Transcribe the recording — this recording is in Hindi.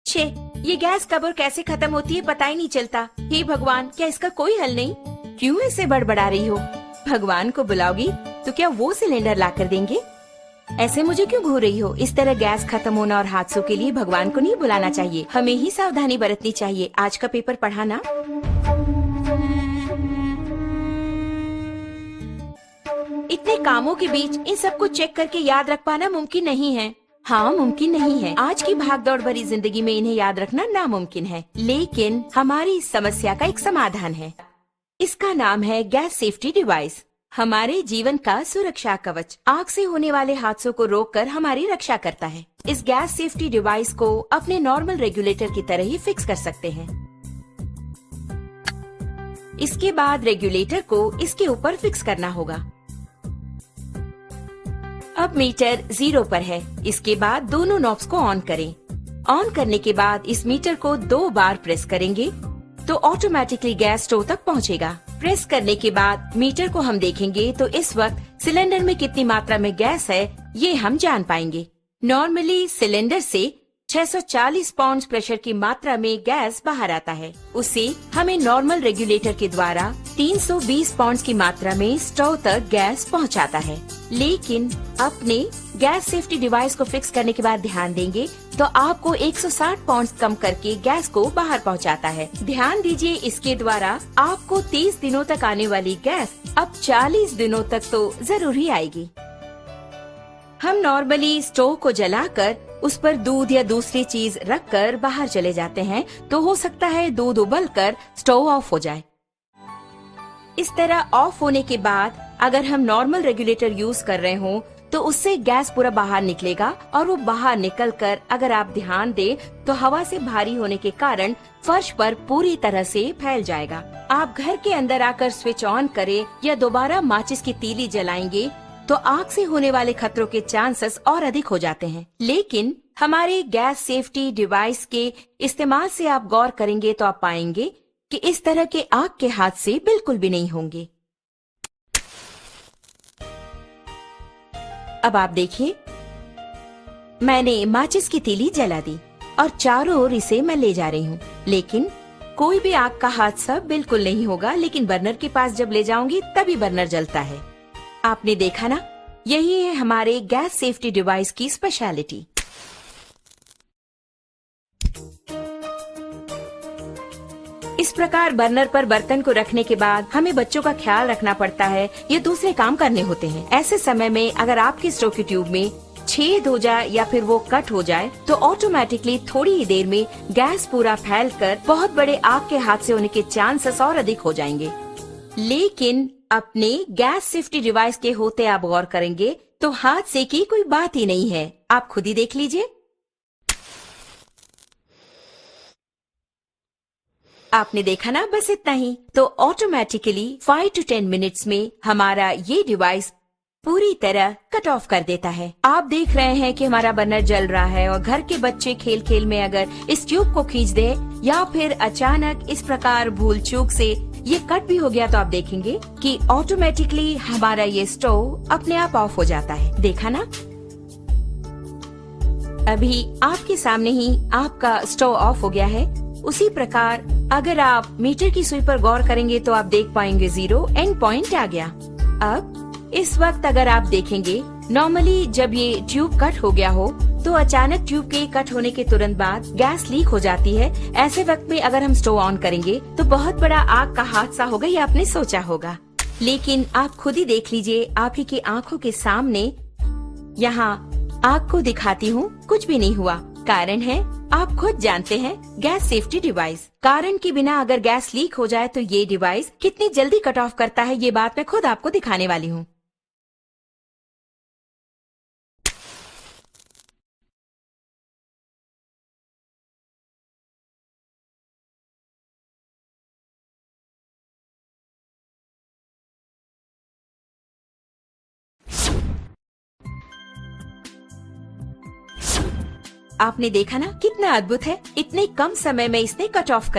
छे, ये गैस कब और कैसे खत्म होती है पता ही नहीं चलता। हे भगवान, क्या इसका कोई हल नहीं? क्यों ऐसे बड़बड़ा रही हो? भगवान को बुलाओगी तो क्या वो सिलेंडर ला कर देंगे? ऐसे मुझे क्यों घूर रही हो? इस तरह गैस खत्म होना और हादसों के लिए भगवान को नहीं बुलाना चाहिए, हमें ही सावधानी बरतनी चाहिए। आज का पेपर पढ़ा ना? इतने कामों के बीच इन सबको चेक करके याद रख पाना मुमकिन नहीं है। हाँ, मुमकिन नहीं है। आज की भागदौड़ भरी जिंदगी में इन्हें याद रखना नामुमकिन है, लेकिन हमारी इस समस्या का एक समाधान है। इसका नाम है गैस सेफ्टी डिवाइस। हमारे जीवन का सुरक्षा कवच आग से होने वाले हादसों को रोककर हमारी रक्षा करता है। इस गैस सेफ्टी डिवाइस को अपने नॉर्मल रेगुलेटर की तरह ही फिक्स कर सकते हैं। इसके बाद रेगुलेटर को इसके ऊपर फिक्स करना होगा। अब मीटर 0 पर है। इसके बाद दोनों नॉब्स को ऑन करें। ऑन करने के बाद इस मीटर को 2 बार प्रेस करेंगे तो ऑटोमेटिकली गैस स्टोव तक पहुंचेगा। प्रेस करने के बाद मीटर को हम देखेंगे तो इस वक्त सिलेंडर में कितनी मात्रा में गैस है ये हम जान पाएंगे। नॉर्मली सिलेंडर से 640 पाउंड प्रेशर की मात्रा में गैस बाहर आता है। उसे हमें नॉर्मल रेगुलेटर के द्वारा 320 पाउंड की मात्रा में स्टोव तक गैस पहुंचाता है। लेकिन अपने गैस सेफ्टी डिवाइस को फिक्स करने के बाद ध्यान देंगे तो आपको 160 पाउंड कम करके गैस को बाहर पहुंचाता है। ध्यान दीजिए, इसके द्वारा आपको 30 दिनों तक आने वाली गैस अब 40 दिनों तक तो जरूर ही आएगी। हम नॉर्मली स्टोव को जलाकर उस पर दूध या दूसरी चीज रखकर बाहर चले जाते हैं तो हो सकता है दूध उबलकर स्टोव ऑफ हो जाए। इस तरह ऑफ होने के बाद अगर हम नॉर्मल रेगुलेटर यूज कर रहे हो तो उससे गैस पूरा बाहर निकलेगा और वो बाहर निकलकर अगर आप ध्यान दें तो हवा से भारी होने के कारण फर्श पर पूरी तरह से फैल जाएगा। आप घर के अंदर आकर स्विच ऑन करें या दोबारा माचिस की तीली जलाएंगे तो आग से होने वाले खतरों के चांसेस और अधिक हो जाते हैं। लेकिन हमारे गैस सेफ्टी डिवाइस के इस्तेमाल से आप गौर करेंगे तो आप पाएंगे कि इस तरह के आग के हादसे बिल्कुल भी नहीं होंगे। अब आप देखिए, मैंने माचिस की तीली जला दी और चारों ओर इसे मैं ले जा रही हूँ, लेकिन कोई भी आग का हादसा बिल्कुल नहीं होगा। लेकिन बर्नर के पास जब ले जाऊंगी तभी बर्नर जलता है। आपने देखा ना, यही है हमारे गैस सेफ्टी डिवाइस की स्पेशलिटी। इस प्रकार बर्नर पर बर्तन को रखने के बाद हमें बच्चों का ख्याल रखना पड़ता है या दूसरे काम करने होते हैं। ऐसे समय में अगर आपके स्टोव की ट्यूब में छेद हो जाए या फिर वो कट हो जाए तो ऑटोमेटिकली थोड़ी ही देर में गैस पूरा फैलकर बहुत बड़े आग के हादसे होने के चांसेस और अधिक हो जाएंगे। लेकिन अपने गैस सेफ्टी डिवाइस के होते आप गौर करेंगे तो हादसे की कोई बात ही नहीं है। आप खुद ही देख लीजिए। आपने देखा ना, बस इतना ही। तो ऑटोमेटिकली 5 to 10 मिनट्स में हमारा ये डिवाइस पूरी तरह कट ऑफ कर देता है। आप देख रहे हैं कि हमारा बर्नर जल रहा है और घर के बच्चे खेल खेल में अगर इस ट्यूब को खींच दे या फिर अचानक इस प्रकार भूल चूक से ये कट भी हो गया तो आप देखेंगे कि ऑटोमेटिकली हमारा ये स्टोव अपने आप ऑफ हो जाता है। देखा ना, अभी आपके सामने ही आपका स्टोव ऑफ हो गया है। उसी प्रकार अगर आप मीटर की सुई पर गौर करेंगे तो आप देख पाएंगे 0 एंड पॉइंट आ गया। अब इस वक्त अगर आप देखेंगे, नॉर्मली जब ये ट्यूब कट हो गया हो तो अचानक ट्यूब के कट होने के तुरंत बाद गैस लीक हो जाती है। ऐसे वक्त में अगर हम स्टोव ऑन करेंगे तो बहुत बड़ा आग का हादसा होगा, ये आपने सोचा होगा। लेकिन आप खुद ही देख लीजिए, आप ही की आंखों के सामने यहाँ आग को दिखाती हूँ, कुछ भी नहीं हुआ। कारण है, आप खुद जानते हैं, गैस सेफ्टी डिवाइस। कारण के बिना अगर गैस लीक हो जाए तो ये डिवाइस कितनी जल्दी कट ऑफ करता है, ये बात मैं खुद आपको दिखाने वाली हूँ। आपने देखा ना कितना अद्भुत है, इतने कम समय में इसने कट ऑफ कर